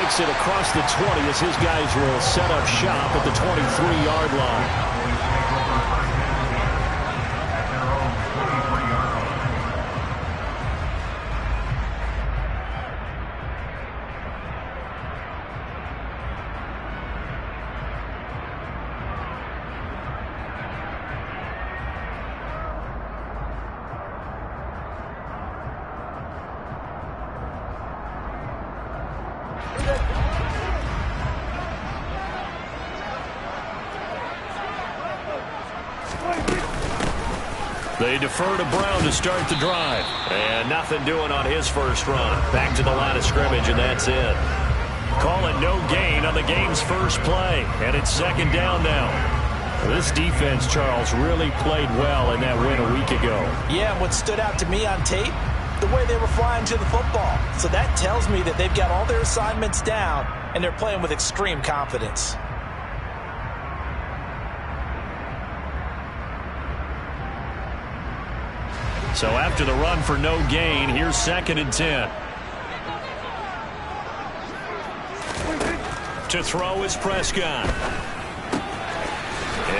makes it across the 20 as his guys will set up shop at the 23-yard line. They defer to Brown to start the drive. And nothing doing on his first run. Back to the line of scrimmage, and that's it. Call it no gain on the game's first play. And it's second down now. This defense, Charles, really played well in that win a week ago. Yeah, and what stood out to me on tape, the way they were flying to the football. So that tells me that they've got all their assignments down, and they're playing with extreme confidence. So after the run for no gain, here's second and 10. To throw is Prescott.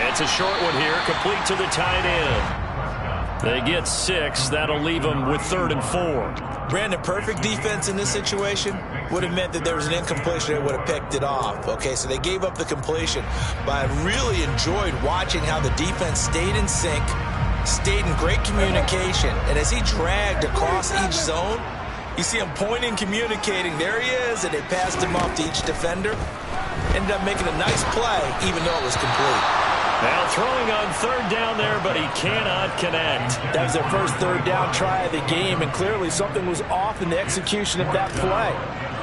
It's a short one here, complete to the tight end. They get 6. That'll leave them with 3rd and 4. Brandon, perfect defense in this situation would have meant that there was an incompletion that would have picked it off. Okay, so they gave up the completion. But I really enjoyed watching how the defense stayed in sync, stayed in great communication, and as he dragged across each zone, you see him pointing, communicating. There he is, and they passed him off to each defender. Ended up making a nice play, even though it was complete. Now throwing on 3rd down there, but he cannot connect. That was their first 3rd down try of the game, and clearly something was off in the execution of that play.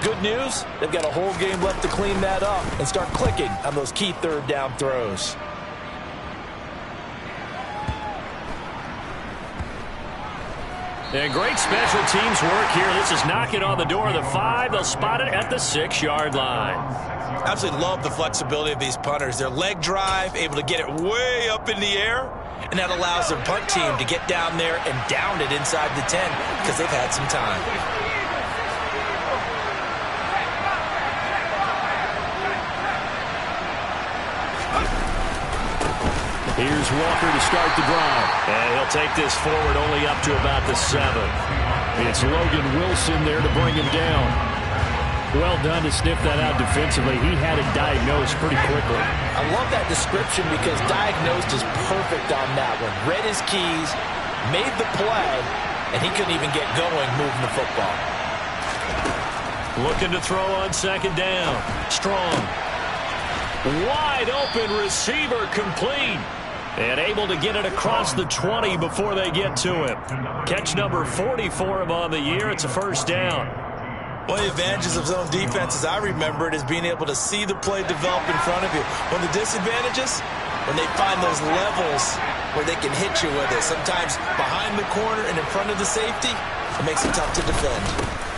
Good news, they've got a whole game left to clean that up and start clicking on those key 3rd down throws. And great special teams work here. This is knocking on the door of the 5. They'll spot it at the 6-yard line. Absolutely love the flexibility of these punters. Their leg drive, able to get it way up in the air, and that allows their punt team to get down there and down it inside the 10 because they've had some time. Here's Walker to start the drive. And he'll take this forward only up to about the 7. It's Logan Wilson there to bring him down. Well done to sniff that out defensively. He had it diagnosed pretty quickly. I love that description because diagnosed is perfect on that one. Read his keys, made the play, and he couldn't even get going moving the football. Looking to throw on 2nd down. Strong. Wide open receiver complete. And able to get it across the 20 before they get to him. Catch number 44 of on the year. It's a 1st down. One of the advantages of zone defense, as I remember it, is being able to see the play develop in front of you. One of the disadvantages, when they find those levels where they can hit you with it. Sometimes behind the corner and in front of the safety, it makes it tough to defend.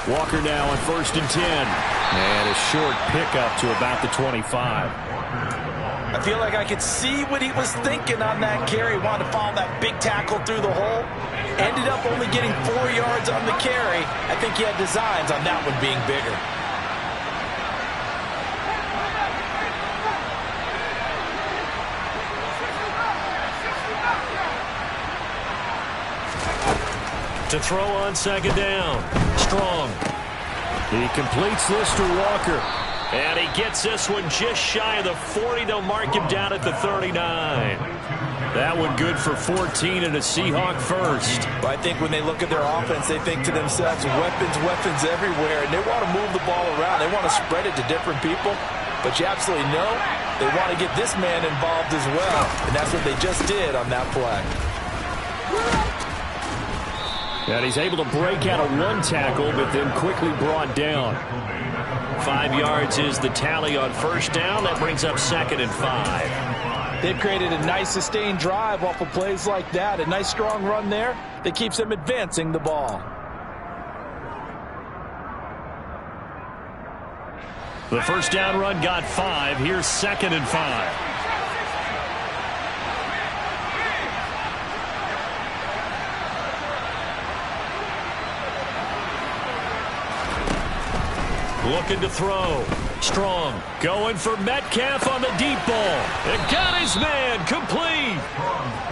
Walker now on 1st and 10. And a short pickup to about the 25. I feel like I could see what he was thinking on that carry. Wanted to follow that big tackle through the hole. Ended up only getting 4 yards on the carry. I think he had designs on that one being bigger. To throw on 2nd down. Strong. He completes this to Walker. And he gets this one just shy of the 40. They'll mark him down at the 39. That one good for 14 and a Seahawk first. But I think when they look at their offense, they think to themselves, weapons everywhere. And they want to move the ball around. They want to spread it to different people. But you absolutely know they want to get this man involved as well. And that's what they just did on that play. And he's able to break out of 1 tackle, but then quickly brought down. 5 yards is the tally on 1st down. That brings up 2nd and 5. They've created a nice sustained drive off of plays like that. A nice strong run there that keeps them advancing the ball. The 1st down run got 5. Here's 2nd and 5. Looking to throw. Strong going for Metcalf on the deep ball. And got his man complete.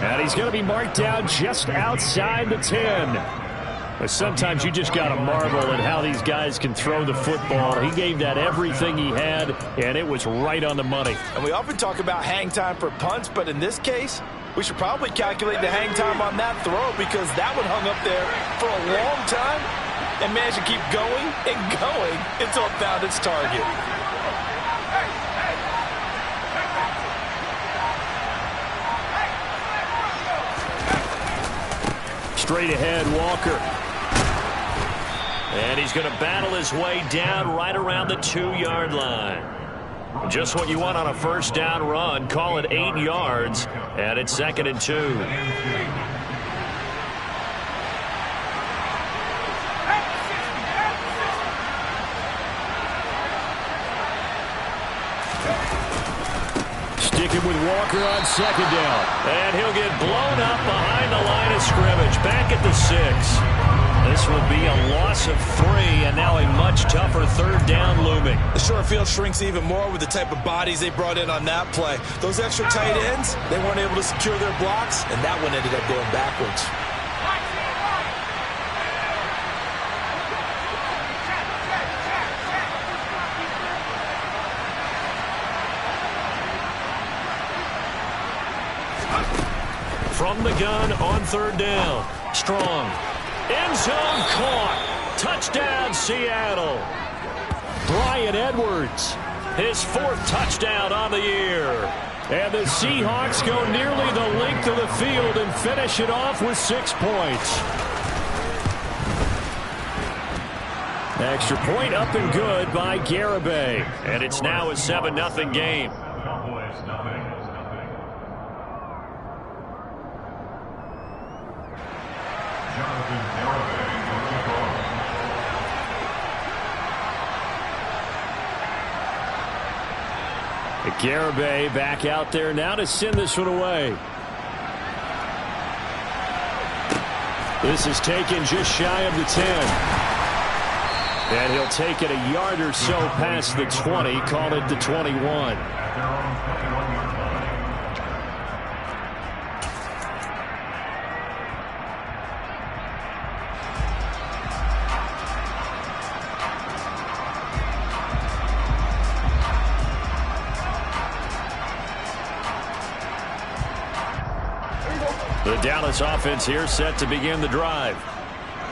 And he's going to be marked down just outside the 10. But sometimes you just got to marvel at how these guys can throw the football. He gave that everything he had, and it was right on the money. And we often talk about hang time for punts, but in this case, we should probably calculate the hang time on that throw because that one hung up there for a long time and managed to keep going and going until it found its target. Straight ahead, Walker. And he's going to battle his way down right around the 2-yard line. Just what you want on a first down run. Call it 8 yards, and it's 2nd and 2. Sticking with Walker on 2nd down. And he'll get blown up behind the line of scrimmage. Back at the 6. This will be a loss of 3, and now a much tougher 3rd down looming. The short field shrinks even more with the type of bodies they brought in on that play. Those extra tight ends, they weren't able to secure their blocks, and that one ended up going backwards. From the gun on 3rd down. Strong. End zone caught. Touchdown, Seattle. Bryan Edwards, his 4th touchdown on the year. And the Seahawks go nearly the length of the field and finish it off with 6 points. Extra point up and good by Garibay. And it's now a 7-0 game. Garibay back out there now to send this one away. This is taken just shy of the 10. And he'll take it a yard or so past the 20, call it the 21. The Dallas offense here set to begin the drive.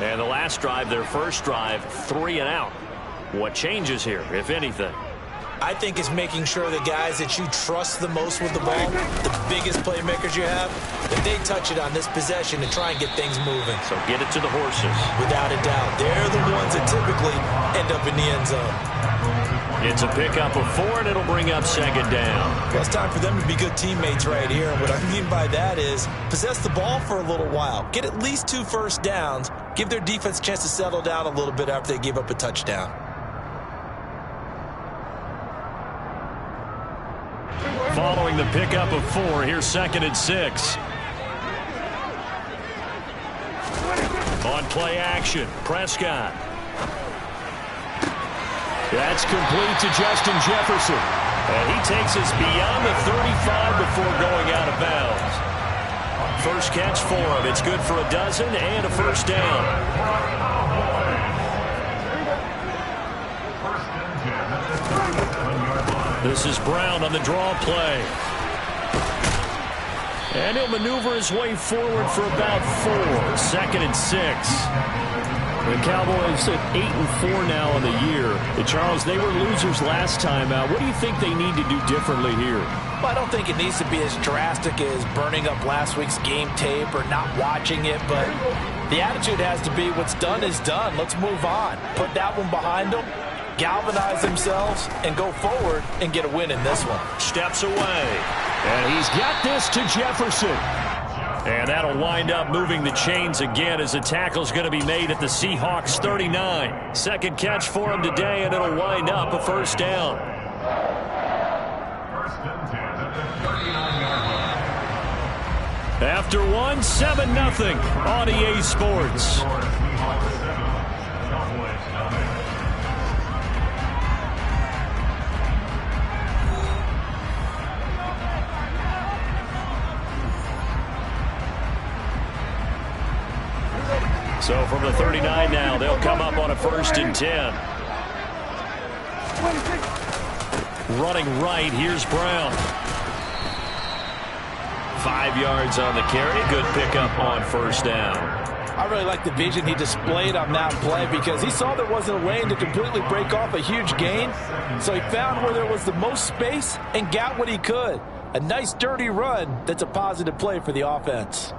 And the last drive, their first drive, 3 and out. What changes here, if anything? I think it's making sure the guys that you trust the most with the ball, the biggest playmakers you have, that they touch it on this possession and try and get things moving. So get it to the horses. Without a doubt. They're the ones that typically end up in the end zone. It's a pickup of 4, and it'll bring up 2nd down. Well, it's time for them to be good teammates right here. And what I mean by that is possess the ball for a little while. Get at least 2 first downs. Give their defense a chance to settle down a little bit after they give up a touchdown. Following the pickup of 4, here's 2nd and 6. On play action, Prescott. That's complete to Justin Jefferson. And he takes us beyond the 35 before going out of bounds. First catch for him. It's good for a dozen and a first down. This is Brown on the draw play. And he'll maneuver his way forward for about 4. 2nd and 6. The Cowboys at 8-4 now on the year. Charles, they were losers last time out. What do you think they need to do differently here? Well, I don't think it needs to be as drastic as burning up last week's game tape or not watching it, but the attitude has to be what's done is done. Let's move on. Put that one behind them, galvanize themselves, and go forward and get a win in this one. Steps away. And he's got this to Jefferson. And that'll wind up moving the chains again as the tackle's going to be made at the Seahawks 39. Second catch for him today, and it'll wind up a first down. After 1, 7-0 on EA Sports. So from the 39 now, they'll come up on a 1st and 10. Running right, here's Brown. 5 yards on the carry. Good pickup on 1st down. I really like the vision he displayed on that play because he saw there wasn't a lane to completely break off a huge gain. So he found where there was the most space and got what he could. A nice dirty run that's a positive play for the offense.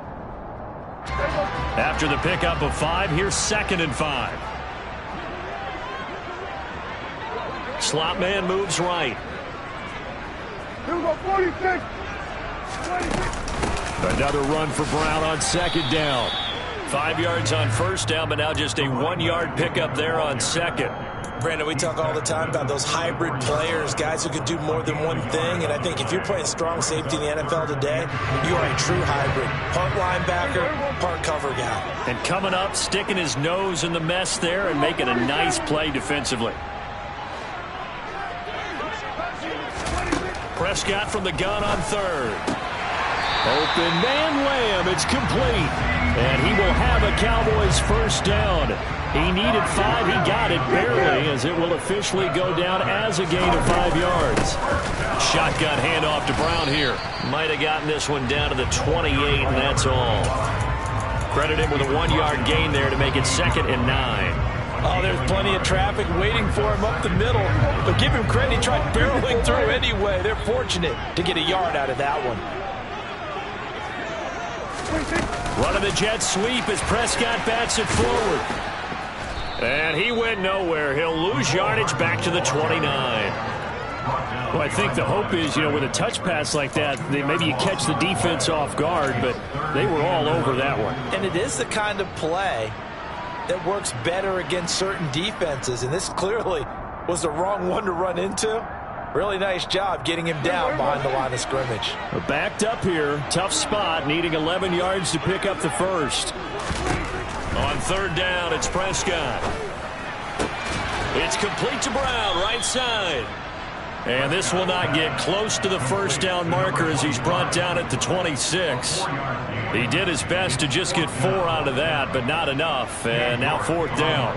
After the pickup of 5, here's 2nd and 5. Slot man moves right. Here we go, 46. Another run for Brown on 2nd down. 5 yards on 1st down, but now just a 1-yard pickup there on 2nd. Brandon, we talk all the time about those hybrid players, guys who can do more than one thing. And I think if you're playing strong safety in the NFL today, you are a true hybrid. Part linebacker, part cover guy. And coming up, sticking his nose in the mess there and making a nice play defensively. Prescott from the gun on 3rd. Open man Lamb, it's complete. And he will have a Cowboys 1st down. He needed 5, he got it barely, as it will officially go down as a gain of 5 yards. Shotgun handoff to Brown here. Might have gotten this one down to the 28, and that's all. Credit him with a 1-yard gain there to make it 2nd and 9. Oh, there's plenty of traffic waiting for him up the middle. But give him credit, he tried barreling through anyway. They're fortunate to get a yard out of that one. Running the jet sweep as Prescott bats it forward. And he went nowhere. He'll lose yardage back to the 29. Well, I think the hope is, with a touch pass like that, maybe you catch the defense off guard, but they were all over that one. And it is the kind of play that works better against certain defenses, and this clearly was the wrong one to run into. Really nice job getting him down behind the line of scrimmage. We're backed up here. Tough spot, needing 11 yards to pick up the 1st. On 3rd down, it's Prescott. It's complete to Brown, right side. And this will not get close to the 1st down marker as he's brought down at the 26. He did his best to just get 4 out of that, but not enough. And now 4th down.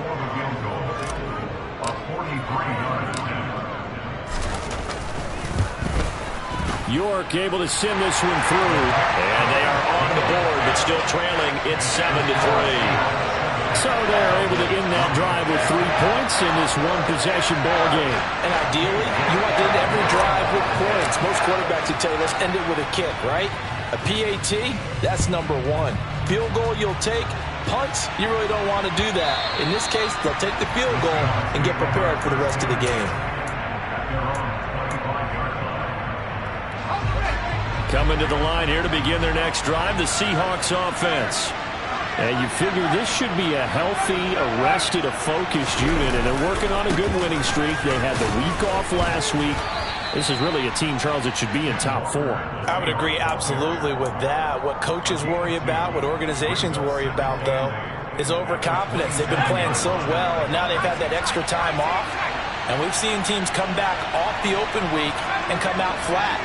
York able to send this one through. And they are on the board, but still trailing. It's 7-3. So they're able to end that drive with 3 points in this one-possession ball game. And ideally, you want to end every drive with points. Most quarterbacks would tell you, let's end it with a kick, right? A PAT, that's number 1. Field goal you'll take. Punts, you really don't want to do that. In this case, they'll take the field goal and get prepared for the rest of the game. Coming to the line here to begin their next drive, the Seahawks offense. And you figure this should be a healthy, arrested, a focused unit, and they're working on a good winning streak. They had the week off last week. This is really a team, Charles, that should be in top 4. I would agree absolutely with that. What coaches worry about, what organizations worry about, though, is overconfidence. They've been playing so well, and now they've had that extra time off. And we've seen teams come back off the open week and come out flat.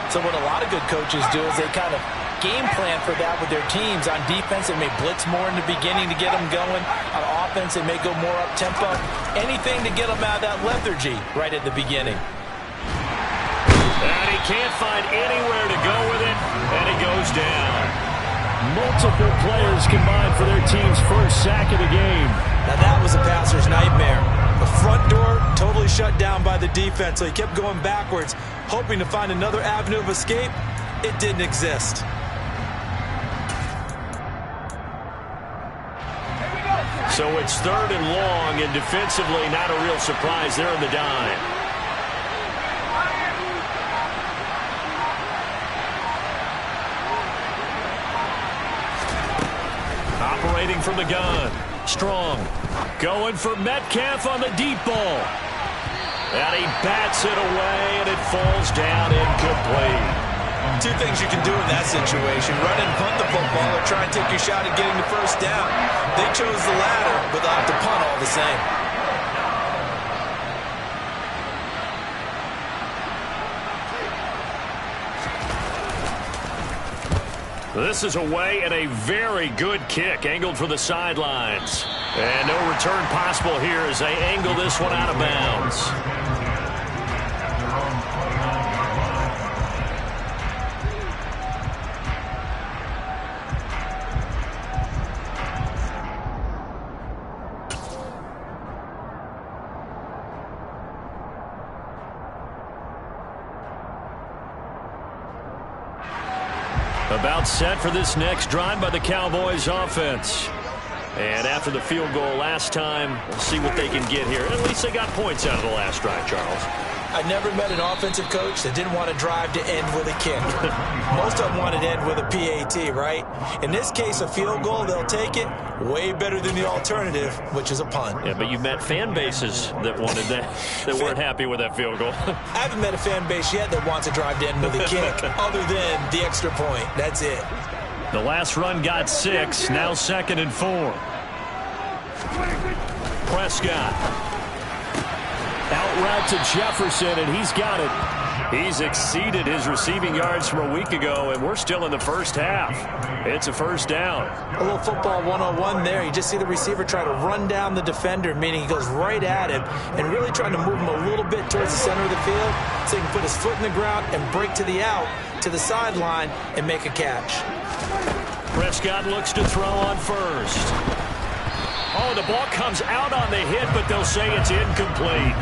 So what a lot of good coaches do is they kind of game plan for that with their teams. On defense, they may blitz more in the beginning to get them going. On offense, they may go more up-tempo. Anything to get them out of that lethargy right at the beginning. And he can't find anywhere to go with it, and he goes down. Multiple players combined for their team's first sack of the game. Now that was a passer's nightmare. The front door totally shut down by the defense, so he kept going backwards, hoping to find another avenue of escape. It didn't exist. So it's 3rd and long, and defensively not a real surprise there in the dime. Operating from the gun. Strong. Going for Metcalf on the deep ball. And he bats it away, and it falls down incomplete. 2 things you can do in that situation. Run and punt the football or try and take your shot at getting the 1st down. They chose the latter, but they'll have to punt all the same. This is away and a very good kick angled for the sidelines. And no return possible here as they angle this one out of bounds. About set for this next drive by the Cowboys offense. And after the field goal last time, we'll see what they can get here. At least they got points out of the last drive, Charles. I never met an offensive coach that didn't want to drive to end with a kick. Most of them wanted to end with a PAT, right? In this case, a field goal, they'll take it. Way better than the alternative, which is a punt. Yeah, but you've met fan bases that wanted that, that weren't happy with that field goal. I haven't met a fan base yet that wants to drive to end with a kick, other than the extra point. That's it. The last run got 6, now 2nd and 4. Prescott. Out route to Jefferson, and he's got it. He's exceeded his receiving yards from a week ago, and we're still in the first half. It's a first down. A little football 101 there. You just see the receiver try to run down the defender, meaning he goes right at him, and really trying to move him a little bit towards the center of the field so he can put his foot in the ground and break to the out, to the sideline, and make a catch. Prescott looks to throw on first. Oh, the ball comes out on the hit, but they'll say it's incomplete.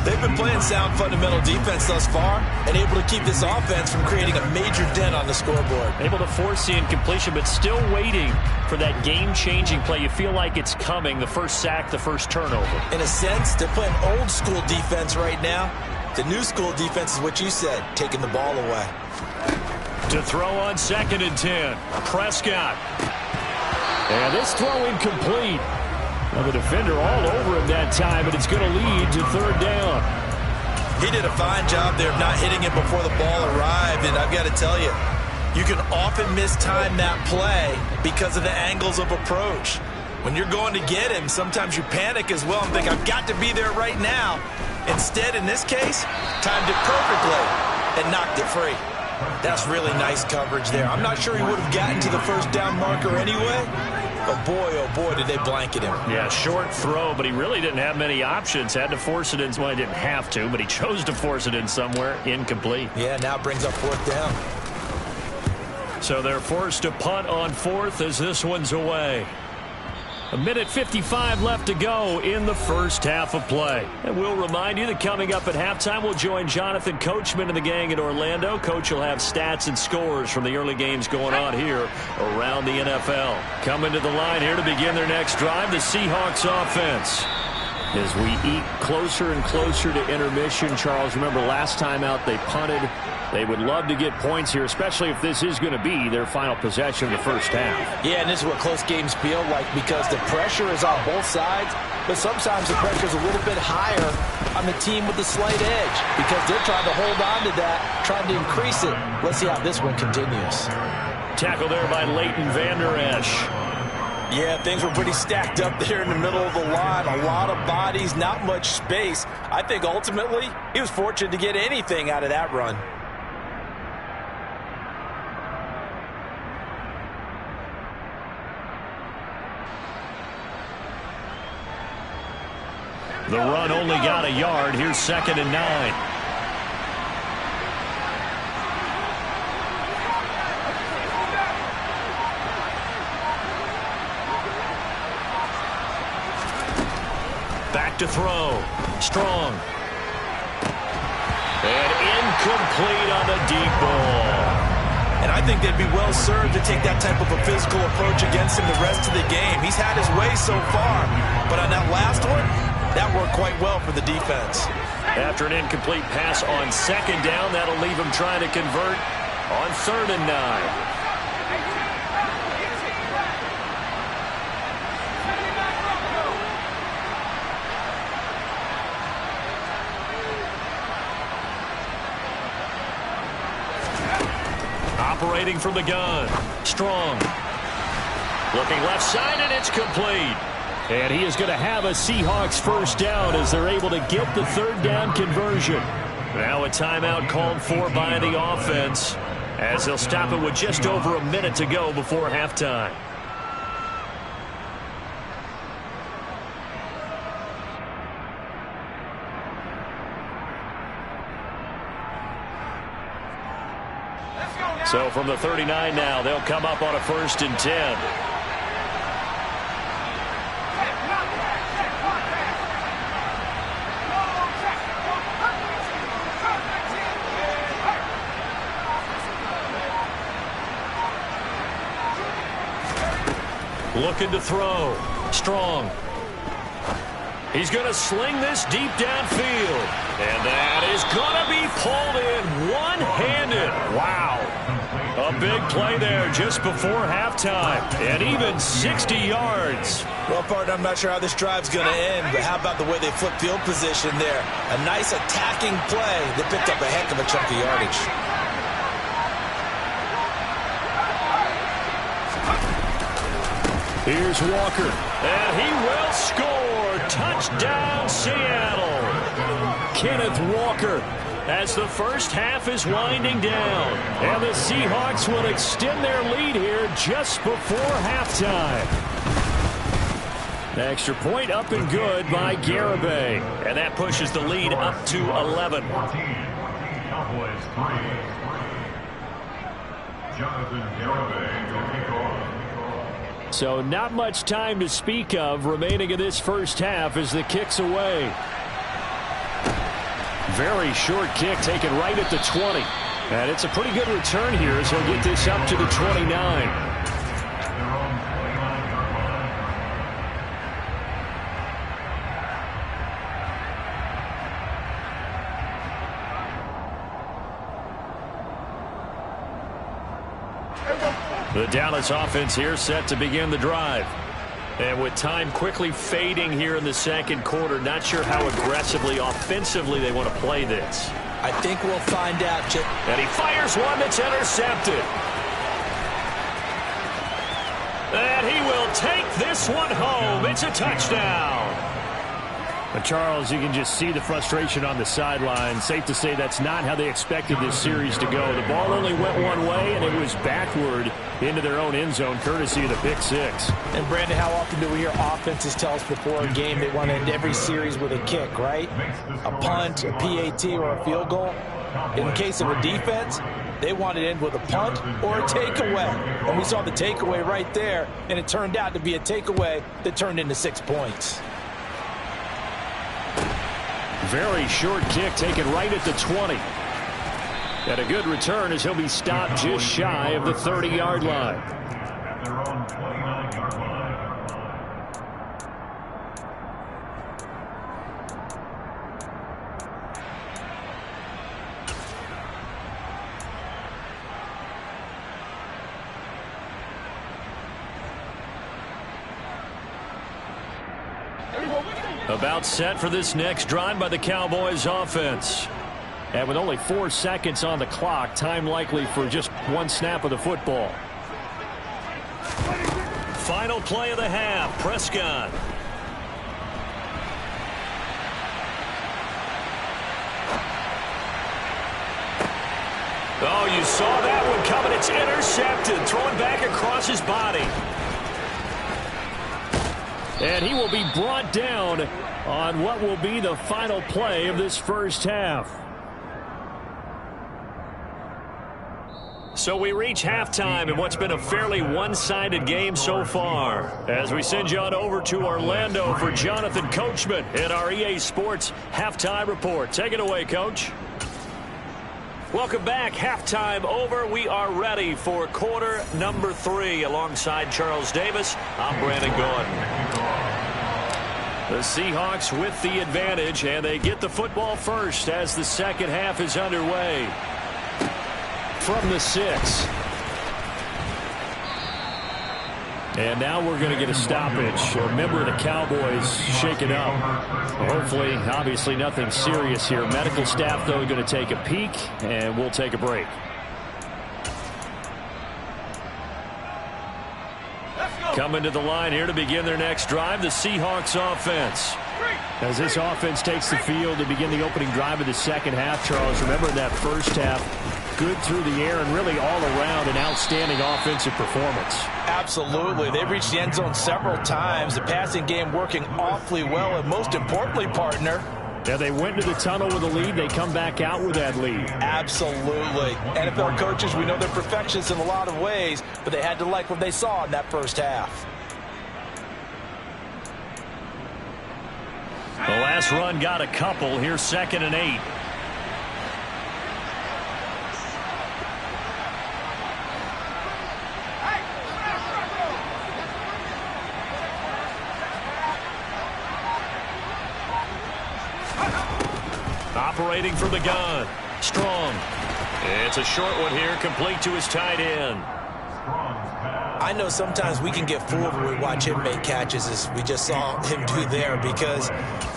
They've been playing sound fundamental defense thus far and able to keep this offense from creating a major dent on the scoreboard. Able to force the incompletion, but still waiting for that game-changing play. You feel like it's coming, the first sack, the first turnover. In a sense, they're playing old-school defense right now. The new-school defense is what you said, taking the ball away. To throw on 2nd and 10, Prescott. And this throw incomplete. Well, the defender all over him that time, but it's going to lead to 3rd down. He did a fine job there of not hitting it before the ball arrived, and I've got to tell you, you can often mistime that play because of the angles of approach. When you're going to get him, sometimes you panic as well and think, I've got to be there right now. Instead, in this case, timed it perfectly and knocked it free. That's really nice coverage there. I'm not sure he would have gotten to the first down marker anyway, but oh boy, did they blanket him. Yeah, short throw, but he really didn't have many options. Had to force it in. Well, he didn't have to, but he chose to force it in somewhere. Incomplete. Yeah, now it brings up 4th down. So they're forced to punt on 4th as this one's away. 1:55 left to go in the first half of play. And we'll remind you that coming up at halftime, we'll join Jonathan Coachman and the gang in Orlando. Coach will have stats and scores from the early games going on here around the NFL. Coming to the line here to begin their next drive, the Seahawks offense. As we eat closer and closer to intermission, Charles, remember last time out they punted. They would love to get points here, especially if this is going to be their final possession of the first half. Yeah, and this is what close games feel like because the pressure is on both sides, but sometimes the pressure is a little bit higher on the team with the slight edge because they're trying to hold on to that, trying to increase it. Let's see how this one continues. Tackle there by Leighton Vander Esch. Yeah, things were pretty stacked up there in the middle of the line. A lot of bodies, not much space. I think ultimately he was fortunate to get anything out of that run. The run only got a yard. Here's 2nd and 9. Back to throw. Strong. And incomplete on the deep ball. And I think they'd be well served to take that type of a physical approach against him the rest of the game. He's had his way so far, but on that last one, that worked quite well for the defense. After an incomplete pass on 2nd down, that'll leave him trying to convert on 3rd and 9. Operating from the gun. Strong. Looking left side, and it's complete. And he is going to have a Seahawks first down as they're able to get the 3rd down conversion. Now a timeout called for by the offense. as they'll stop it with just over a minute to go before halftime. So from the 39 now, they'll come up on a 1st and 10. Looking to throw. Strong. He's going to sling this deep downfield. And that is going to be pulled in one-handed. Wow. A big play there just before halftime. And even 60 yards. Well, partner, I'm not sure how this drive's going to end, but how about the way they flip field position there? A nice attacking play that picked up a heck of a chunk of yardage. Here's Walker, and he will score. Touchdown, Seattle. Kenneth Walker, as the first half is winding down. And the Seahawks will extend their lead here just before halftime. Extra point up and good by Garibay. And that pushes the lead up to 11. Cowboys 3. Jonathan Garibay will kick off. So not much time to speak of remaining in this first half as the kick's away. Very short kick taken right at the 20. And it's a pretty good return here as he'll get this up to the 29. The Dallas offense here set to begin the drive. And with time quickly fading here in the second quarter, not sure how aggressively, offensively they want to play this. I think we'll find out. And he fires one that's intercepted. And he will take this one home. It's a touchdown. But Charles, you can just see the frustration on the sideline. Safe to say that's not how they expected this series to go. The ball only went one way, and it was backward into their own end zone, courtesy of the pick six. And, Brandon, how often do we hear offenses tell us before a game they want to end every series with a kick, right? A punt, a PAT, or a field goal. In the case of a defense, they want to end with a punt or a takeaway. And we saw the takeaway right there, and it turned out to be a takeaway that turned into 6 points. Very short kick taken right at the 20. And a good return as he'll be stopped just shy of the 30-yard line. At their own 29-yard line. About set for this next drive by the Cowboys offense. And with only 4 seconds on the clock, time likely for just one snap of the football. Final play of the half, Prescott. Oh, you saw that one coming. It's intercepted, throwing back across his body. And he will be brought down on what will be the final play of this first half. So we reach halftime in what's been a fairly one-sided game so far. As we send you on over to Orlando for Jonathan Coachman in our EA Sports Halftime Report. Take it away, Coach. Welcome back. Halftime over. We are ready for quarter number 3. Alongside Charles Davis, I'm Brandon Gordon. The Seahawks with the advantage, and they get the football first as the second half is underway. From the 6. And now we're going to get a stoppage. A member of the Cowboys shaken up. Hopefully, obviously nothing serious here. Medical staff, though, going to take a peek, and we'll take a break. Coming to the line here to begin their next drive, the Seahawks offense. As this offense takes the field to begin the opening drive of the second half, Charles, remember in that first half, good through the air and really all around an outstanding offensive performance. Absolutely. They've reached the end zone several times. The passing game working awfully well, and most importantly, partner, yeah, they went to the tunnel with a lead. They come back out with that lead. Absolutely. NFL coaches, we know they're perfectionists in a lot of ways, but they had to like what they saw in that first half. The last run got a couple. Here's 2nd and 8. Operating from the gun. Strong. It's a short one here, complete to his tight end. I know sometimes we can get fooled when we watch him make catches, as we just saw him do there, because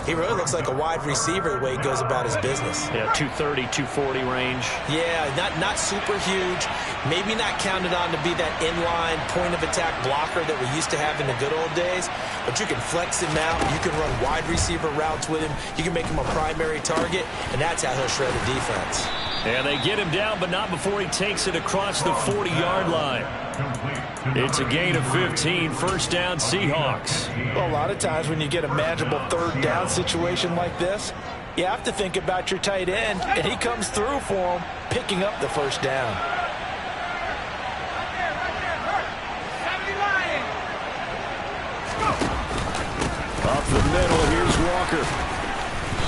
he really looks like a wide receiver the way he goes about his business. Yeah, 230, 240 range. Yeah, not super huge. Maybe not counted on to be that inline point-of-attack blocker that we used to have in the good old days, but you can flex him out. You can run wide receiver routes with him. You can make him a primary target, and that's how he'll shred a defense. And they get him down, but not before he takes it across the 40-yard line. It's a gain of 15, first down Seahawks. Well, a lot of times when you get a manageable third down situation like this, you have to think about your tight end, and he comes through for him, picking up the first down. Up the middle, here's Walker.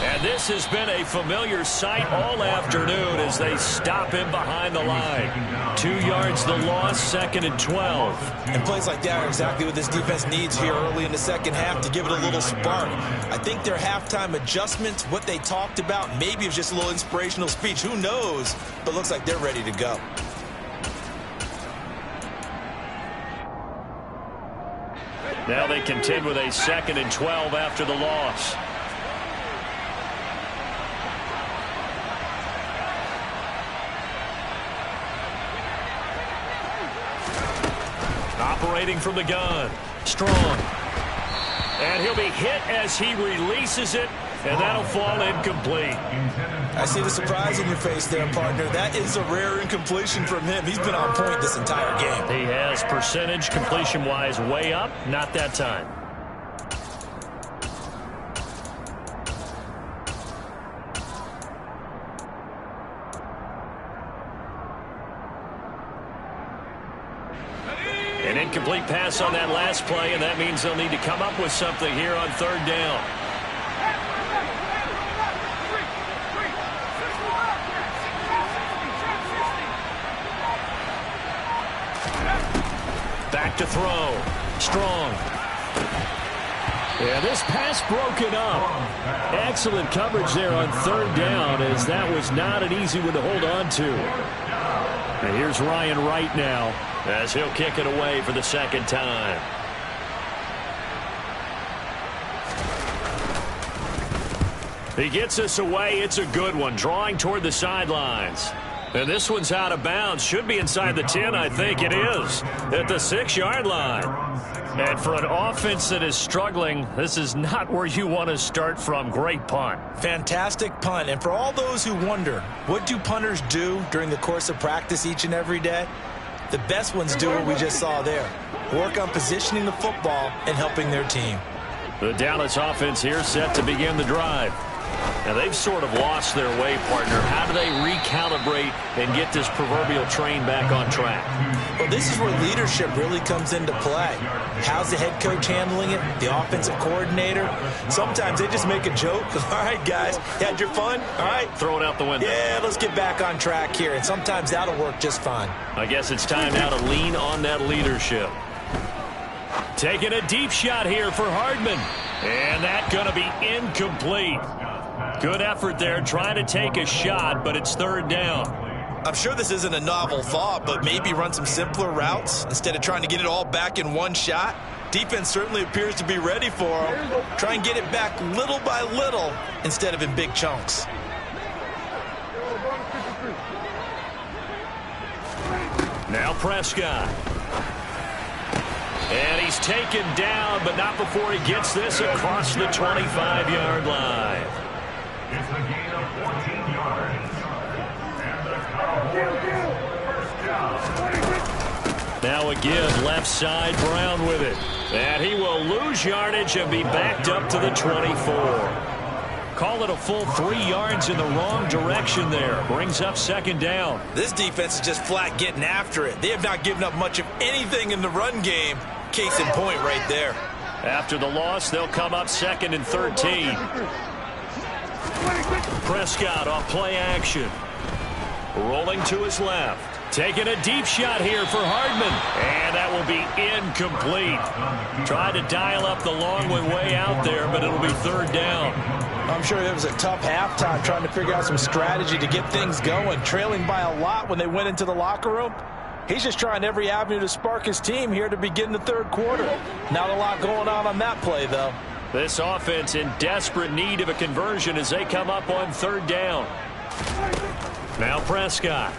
And this has been a familiar sight all afternoon as they stop him behind the line. 2 yards the loss, 2nd and 12. And plays like that are exactly what this defense needs here early in the second half to give it a little spark. I think their halftime adjustments, what they talked about, maybe it was just a little inspirational speech. Who knows? But looks like they're ready to go. Now they contend with a 2nd and 12 after the loss. Operating from the gun. Strong. And he'll be hit as he releases it, and that'll fall incomplete. I see the surprise in your face there, partner. That is a rare incompletion from him. He's been on point this entire game. He has percentage completion-wise way up, not that time. An incomplete pass on that last play, and that means they'll need to come up with something here on third down. Back to throw. Strong. Yeah, this pass broken up. Excellent coverage there on third down, as that was not an easy one to hold on to. And here's Ryan Wright now, as he'll kick it away for the second time. He gets us away. It's a good one, drawing toward the sidelines. And this one's out of bounds. Should be inside the 10, I think it is, at the 6-yard line. And for an offense that is struggling, this is not where you want to start from. Great punt. Fantastic punt. And for all those who wonder, what do punters do during the course of practice each and every day? The best ones do what we just saw there. Work on positioning the football and helping their team. The Dallas offense here set to begin the drive. Now, they've sort of lost their way, partner. How do they recalibrate and get this proverbial train back on track? Well, this is where leadership really comes into play. How's the head coach handling it? The offensive coordinator? Sometimes they just make a joke. All right, guys, you had your fun? All right. Throw it out the window. Yeah, let's get back on track here. And sometimes that'll work just fine. I guess it's time now to lean on that leadership. Taking a deep shot here for Hardman. And that's going to be incomplete. Good effort there, trying to take a shot, but it's third down. I'm sure this isn't a novel thought, but maybe run some simpler routes instead of trying to get it all back in one shot. Defense certainly appears to be ready for them. Try and get it back little by little instead of in big chunks. Now Prescott. And he's taken down, but not before he gets this across the 25-yard line. It's a gain of 14 yards. And the Cowboys first down. Now again, left side, Brown with it. And he will lose yardage and be backed up to the 24. Call it a full 3 yards in the wrong direction there. Brings up second down. This defense is just flat getting after it. They have not given up much of anything in the run game. Case in point right there. After the loss, they'll come up 2nd and 13. Prescott off play action. Rolling to his left. Taking a deep shot here for Hardman. And that will be incomplete. Tried to dial up the long one way out there, but it'll be 3rd down. I'm sure it was a tough halftime trying to figure out some strategy to get things going. Trailing by a lot when they went into the locker room. He's just trying every avenue to spark his team here to begin the 3rd quarter. Not a lot going on that play, though. This offense in desperate need of a conversion as they come up on 3rd down. Now Prescott.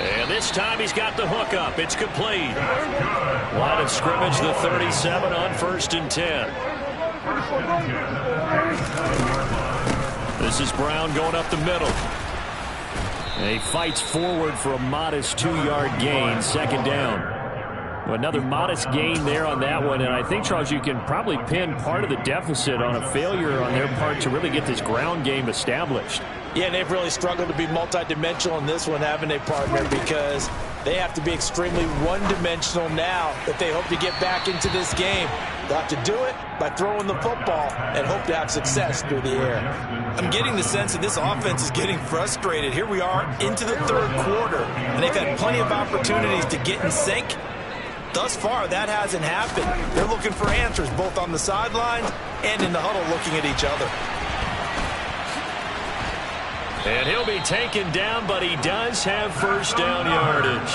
And this time he's got the hook up. It's complete. Line of scrimmage, the 37 on 1st and 10. This is Brown going up the middle. And he fights forward for a modest 2-yard gain, 2nd down. Well, another modest gain there on that one, and I think, Charles, you can probably pin part of the deficit on a failure on their part to really get this ground game established. Yeah, and they've really struggled to be multidimensional in this one, haven't they, partner? Because they have to be extremely one-dimensional now if they hope to get back into this game. They'll have to do it by throwing the football and hope to have success through the air. I'm getting the sense that this offense is getting frustrated. Here we are into the 3rd quarter, and they've had plenty of opportunities to get in sync. Thus far, that hasn't happened. They're looking for answers both on the sidelines and in the huddle looking at each other. And he'll be taken down, but he does have 1st down yardage.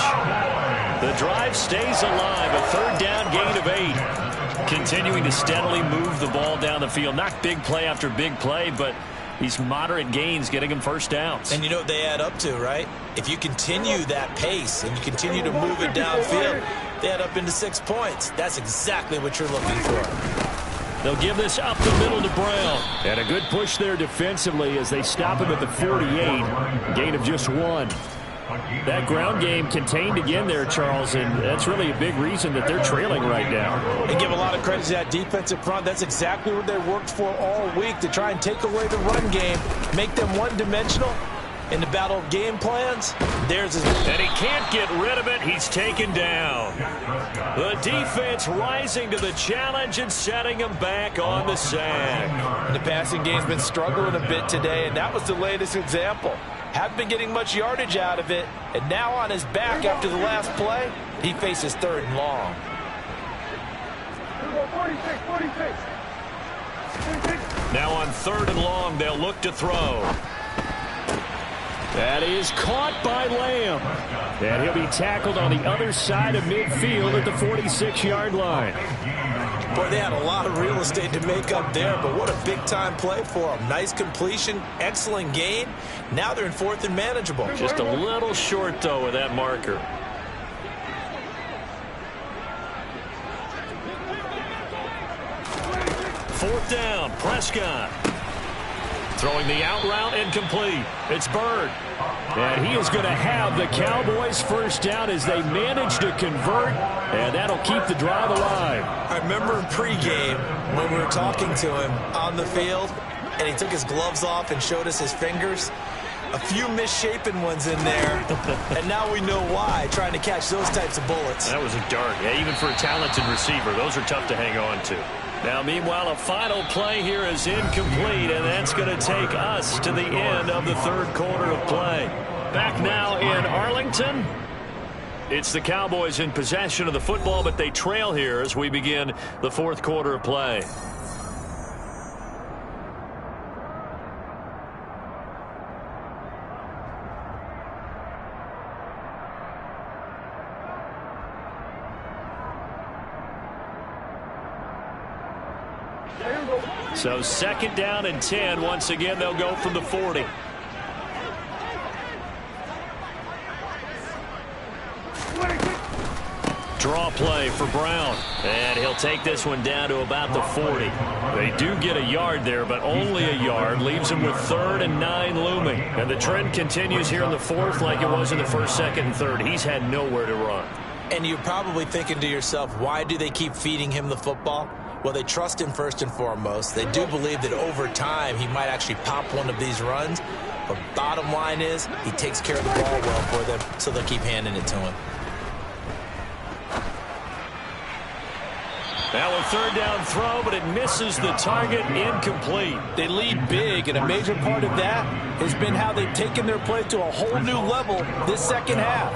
The drive stays alive, a 3rd down gain of 8. Continuing to steadily move the ball down the field. Not big play after big play, but these moderate gains getting him 1st downs. And you know what they add up to, right? If you continue that pace and you continue to move it downfield, they add up into 6 points. That's exactly what you're looking for. They'll give this up the middle to Brown. And a good push there defensively as they stop him at the 48. Gain of just 1. That ground game contained again there, Charles, and that's really a big reason that they're trailing right now. They give a lot of credit to that defensive front. That's exactly what they worked for all week, to try and take away the run game, make them one-dimensional. In the battle of game plans, theirs is... And he can't get rid of it. He's taken down. The defense rising to the challenge and setting him back on the sack. The passing game's been struggling a bit today, and that was the latest example. Haven't been getting much yardage out of it, and now on his back after the last play, he faces 3rd and long. 46. Now on 3rd and long, they'll look to throw. That is caught by Lamb. And he'll be tackled on the other side of midfield at the 46-yard line. Boy, they had a lot of real estate to make up there, but what a big-time play for them. Nice completion, excellent gain. Now they're in 4th and manageable. Just a little short, though, with that marker. Fourth down, Prescott. Throwing the out route, incomplete. It's Bird. And he is going to have the Cowboys 1st down as they manage to convert, and that'll keep the drive alive. I remember in pregame when we were talking to him on the field, and he took his gloves off and showed us his fingers. A few misshapen ones in there, and now we know why, trying to catch those types of bullets. That was a dart. Yeah, even for a talented receiver, those are tough to hang on to. Now, meanwhile, a final play here is incomplete, and that's going to take us to the end of the 3rd quarter of play. Back now in Arlington. It's the Cowboys in possession of the football, but they trail here as we begin the 4th quarter of play. So 2nd down and 10. Once again, they'll go from the 40. Draw play for Brown. And he'll take this one down to about the 40. They do get a yard there, but only a yard. Leaves him with 3rd and 9 looming. And the trend continues here in the 4th like it was in the 1st, 2nd, and 3rd. He's had nowhere to run. And you're probably thinking to yourself, why do they keep feeding him the football? Well, they trust him first and foremost. They do believe that over time he might actually pop one of these runs. But bottom line is he takes care of the ball well for them, so they'll keep handing it to him. Now a 3rd down throw, but it misses the target, incomplete. They lead big, and a major part of that has been how they've taken their play to a whole new level this second half.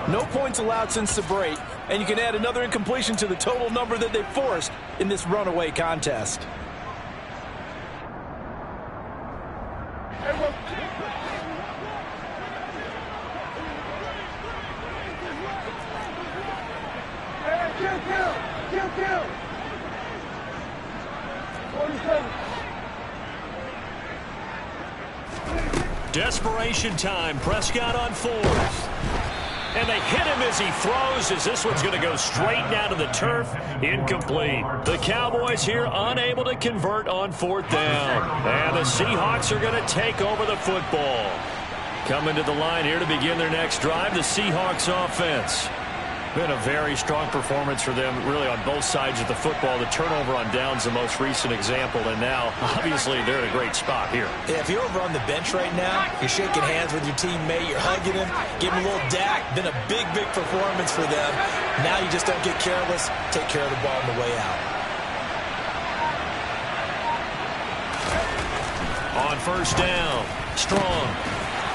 No points allowed since the break, and you can add another incompletion to the total number that they forced in this runaway contest. Desperation time. Prescott on 4th. And they hit him as he throws, as this one's going to go straight down to the turf. Incomplete. The Cowboys here unable to convert on 4th down. And the Seahawks are going to take over the football. Coming to the line here to begin their next drive, the Seahawks offense. Been a very strong performance for them, really, on both sides of the football. The turnover on downs, the most recent example, and now, obviously, they're in a great spot here. Yeah, if you're over on the bench right now, you're shaking hands with your teammate, you're hugging him, giving him a little dack. Been a big, big performance for them. Now you just don't get careless. Take care of the ball on the way out. On 1st down, Strong.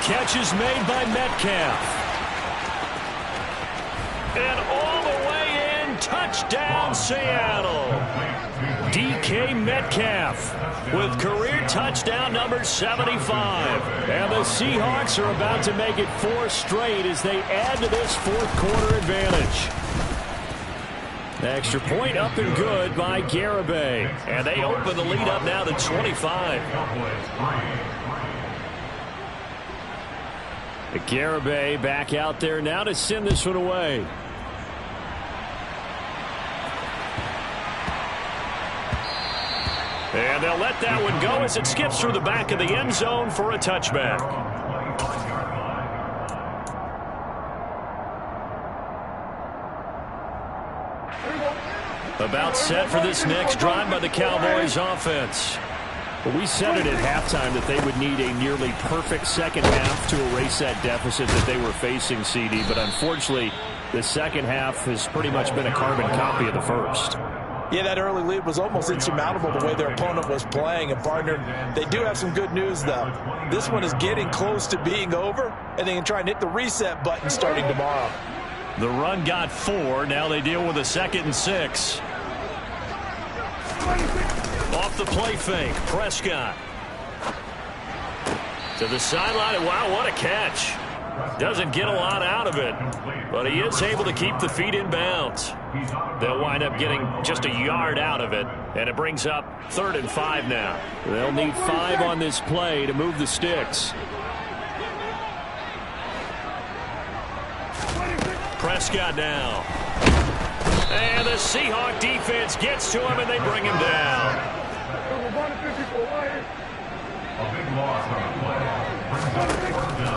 Catch is made by Metcalf. And all the way in, touchdown Seattle. DK Metcalf with career touchdown number 75. And the Seahawks are about to make it 4 straight as they add to this 4th quarter advantage. Extra point up and good by Garibay. And they open the lead up now to 25. Garibay back out there now to send this one away. And they'll let that one go as it skips through the back of the end zone for a touchback. About set for this next drive by the Cowboys offense. Well, we said it at halftime that they would need a nearly perfect second half to erase that deficit that they were facing, CD. But unfortunately, the second half has pretty much been a carbon copy of the first. Yeah, that early lead was almost insurmountable the way their opponent was playing. And, partner, they do have some good news, though. This one is getting close to being over, and they can try and hit the reset button starting tomorrow. The run got 4. Now they deal with a 2nd and 6. Off the play fake, Prescott. To the sideline, and wow, what a catch. Doesn't get a lot out of it, but he is able to keep the feet in bounds. They'll wind up getting just a yard out of it, and it brings up 3rd and 5 now. They'll need 5 on this play to move the sticks. Prescott now. And the Seahawk defense gets to him, and they bring him down.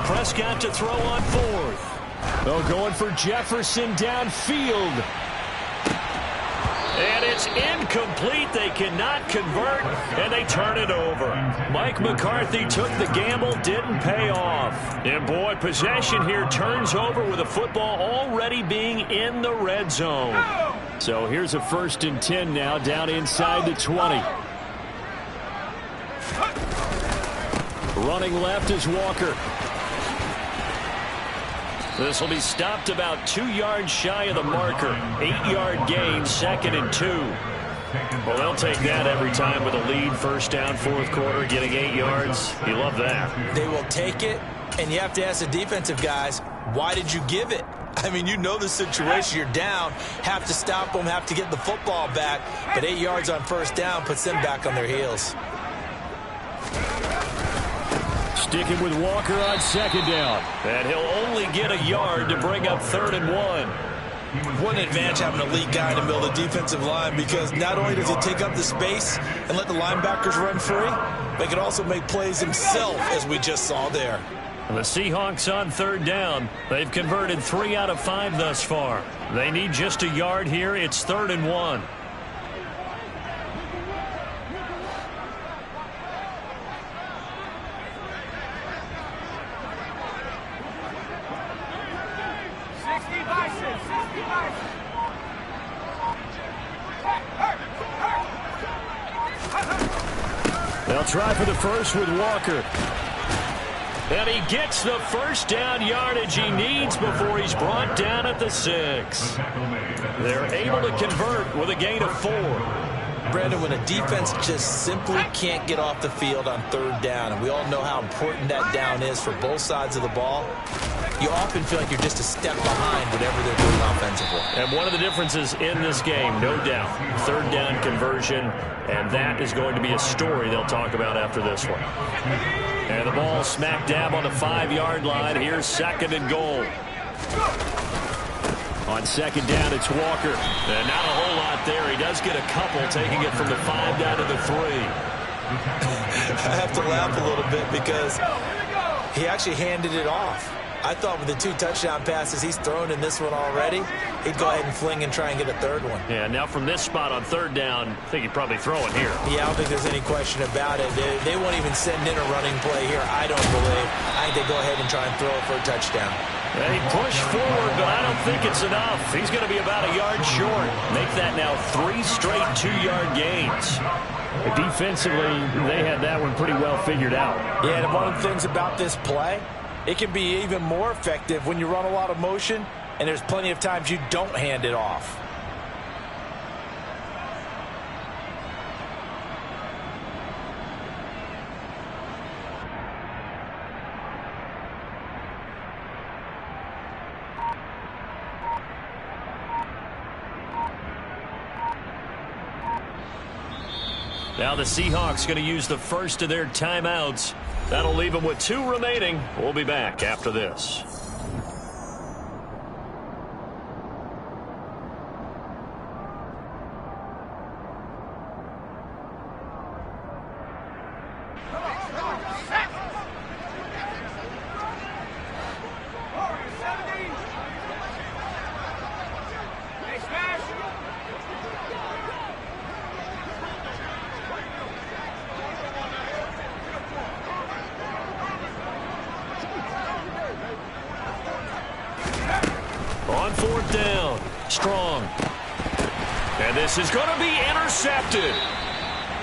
Prescott to throw on 4th. They're going for Jefferson downfield. And it's incomplete. They cannot convert, and they turn it over. Mike McCarthy took the gamble, didn't pay off. And, boy, possession here turns over with the football already being in the red zone. So here's a 1st and 10 now, down inside the 20. Running left is Walker. This will be stopped about 2 yards shy of the marker. 8-yard gain, 2nd and 2. Well, they'll take that every time with a lead. 1st down, 4th quarter, getting 8 yards. You love that. They will take it, and you have to ask the defensive guys, why did you give it? I mean, you know the situation. You're down, have to stop them, have to get the football back. But 8 yards on 1st down puts them back on their heels. Sticking with Walker on 2nd down. And he'll only get a yard to bring up 3rd and 1. What an advantage having an elite guy in the middle of the defensive line, because not only does he take up the space and let the linebackers run free, but he can also make plays himself, as we just saw there. The Seahawks on third down. They've converted 3 out of 5 thus far. They need just a yard here. It's 3rd and 1. They'll try for the first with Walker. And he gets the first down yardage he needs before he's brought down at the 6. They're able to convert with a gain of 4. Brandon, when a defense just simply can't get off the field on third down, and we all know how important that down is for both sides of the ball, you often feel like you're just a step behind whatever they're doing offensively. And one of the differences in this game, no doubt, third down conversion, and that is going to be a story they'll talk about after this one. And the ball smack dab on the 5-yard line. Here's 2nd and goal. On 2nd down, it's Walker. And not a whole lot there. He does get a couple, taking it from the 5 down to the 3. I have to laugh a little bit because he actually handed it off. I thought with the 2 touchdown passes he's thrown in this one already, he'd go ahead and fling and try and get a 3rd one. Yeah, now from this spot on 3rd down, I think he'd probably throw it here. Yeah, I don't think there's any question about it. They won't even send in a running play here, I don't believe. I think they go ahead and try and throw it for a touchdown. They push forward, but I don't think it's enough. He's going to be about a yard short. Make that now 3 straight 2-yard gains. Defensively, they had that one pretty well figured out. Yeah, and one of the things about this play, it can be even more effective when you run a lot of motion, and there's plenty of times you don't hand it off. Now the Seahawks going to use the first of their timeouts. That'll leave them with 2 remaining. We'll be back after this. On 4th down, Strong. And this is going to be intercepted.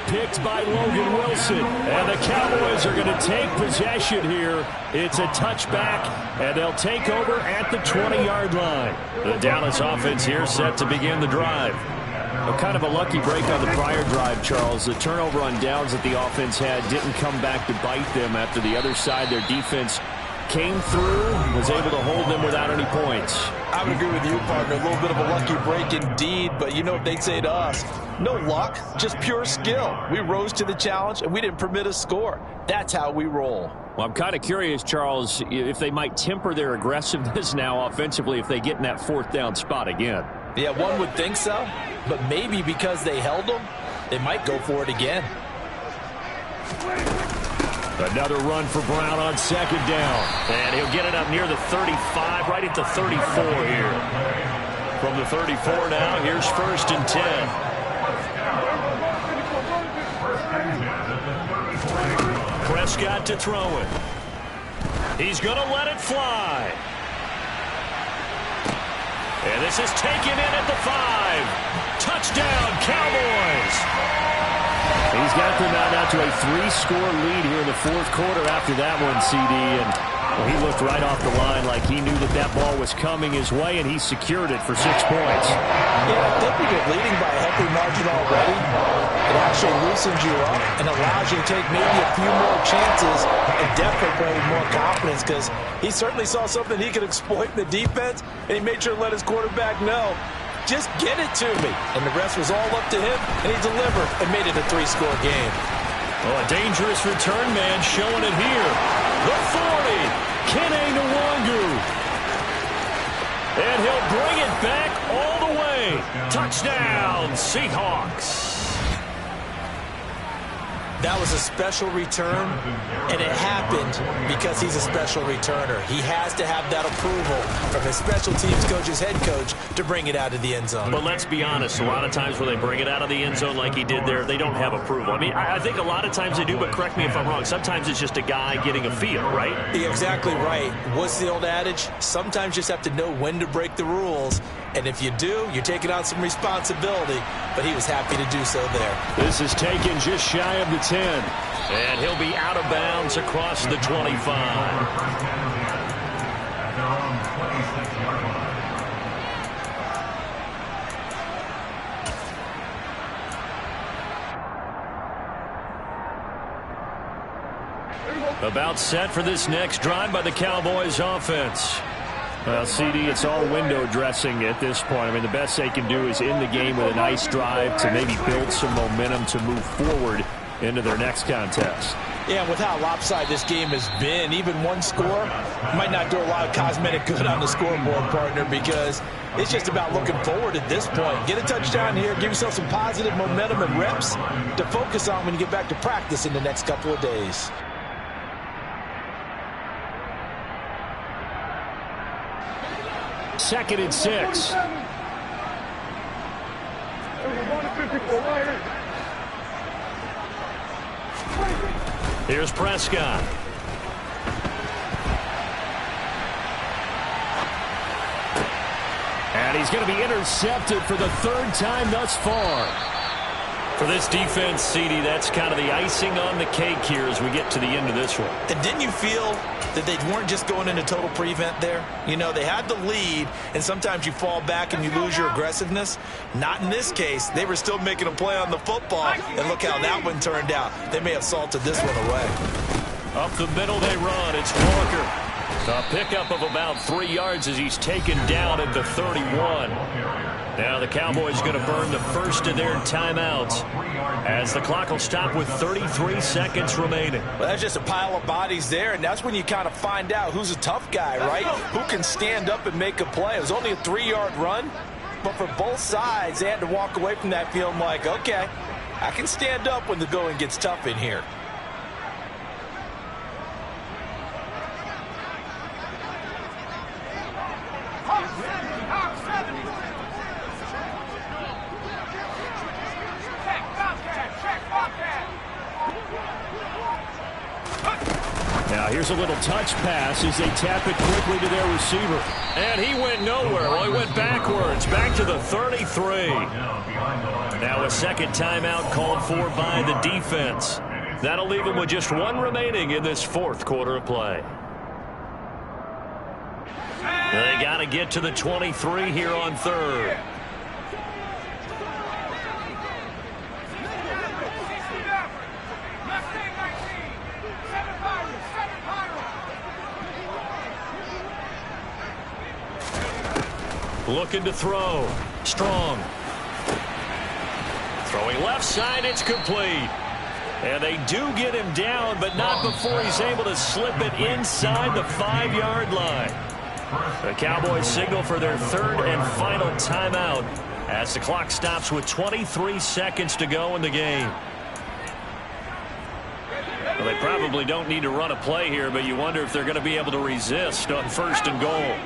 Picked by Logan Wilson. And the Cowboys are going to take possession here. It's a touchback, and they'll take over at the 20-yard line. The Dallas offense here set to begin the drive. Kind of a lucky break on the prior drive, Charles. The turnover on downs that the offense had didn't come back to bite them after the other side. Their defense came through, was able to hold them without any points. I would agree with you, partner. A little bit of a lucky break indeed, but you know what they'd say to us? No luck, just pure skill. We rose to the challenge, and we didn't permit a score. That's how we roll. Well, I'm kind of curious, Charles, if they might temper their aggressiveness now offensively if they get in that 4th down spot again. Yeah, one would think so, but maybe because they held them, they might go for it again. Another run for Brown on 2nd down. And he'll get it up near the 35, right at the 34 here. From the 34 now, here's 1st and 10. Prescott to throw it. He's going to let it fly. And this is taken in at the 5. Touchdown, Cowboys. He's got them out to a 3-score lead here in the 4th quarter after that one, CD. And well, he looked right off the line like he knew that that ball was coming his way, and he secured it for 6 points. Yeah, I think we get leading by a healthy margin already. It actually loosens you up and allows you to take maybe a few more chances and definitely play with more confidence, because he certainly saw something he could exploit in the defense, and he made sure to let his quarterback know, just get it to me. And the rest was all up to him, and he delivered and made it a 3-score game. Oh, a dangerous return man showing it here. The 40, Kene Nwangu. And he'll bring it back all the way. Touchdown, Seahawks. That was a special return, and it happened because he's a special returner. He has to have that approval from his special teams coach's head coach to bring it out of the end zone. But let's be honest, a lot of times when they bring it out of the end zone like he did there, they don't have approval. I mean, I think a lot of times they do, but correct me if I'm wrong. Sometimes it's just a guy getting a feel, right? You're exactly right. What's the old adage? Sometimes you just have to know when to break the rules. And if you do, you're taking on some responsibility. But he was happy to do so there. This is taken just shy of the 10. And he'll be out of bounds across the 25. About set for this next drive by the Cowboys offense. Well, CD, it's all window dressing at this point. I mean, the best they can do is end the game with a nice drive to maybe build some momentum to move forward into their next contest. Yeah, with how lopsided this game has been, even one score might not do a lot of cosmetic good on the scoreboard, partner, because it's just about looking forward at this point. Get a touchdown here, give yourself some positive momentum and reps to focus on when you get back to practice in the next couple of days. Second and 6. Here's Prescott. And he's going to be intercepted for the third time thus far. For this defense, CD, that's kind of the icing on the cake here as we get to the end of this one. And didn't you feel that they weren't just going into total prevent there? You know, they had the lead, and sometimes you fall back and you lose your aggressiveness. Not in this case. They were still making a play on the football, and look how that one turned out. They may have salted this one away. Up the middle they run. It's Walker. A pickup of about 3 yards as he's taken down at the 31. Now the Cowboys going to burn the first of their timeouts as the clock will stop with 33 seconds remaining. Well, that's just a pile of bodies there, and that's when you kind of find out who's a tough guy, right? Who can stand up and make a play. It was only a 3-yard run, but for both sides, they had to walk away from that feeling like, okay, I can stand up when the going gets tough in here. Now here's a little touch pass as they tap it quickly to their receiver. And he went nowhere. Well, he went backwards, back to the 33. Now a second timeout called for by the defense. That'll leave them with just one remaining in this fourth quarter of play. They got to get to the 23 here on third. Looking to throw. Strong. Throwing left side, it's complete. And they do get him down, but not before he's able to slip it inside the 5-yard line. The Cowboys signal for their third and final timeout as the clock stops with 23 seconds to go in the game. Well, they probably don't need to run a play here, but you wonder if they're going to be able to resist on first and goal.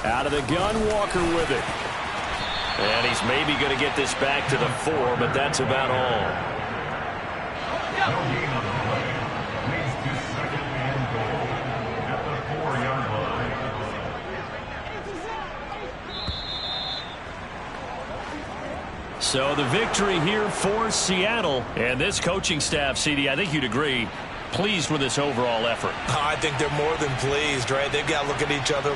Out of the gun, Walker with it. And he's maybe going to get this back to the 4, but that's about all. So the victory here for Seattle. And this coaching staff, CD, I think you'd agree, pleased with this overall effort. I think they're more than pleased, right? They've got to look at each other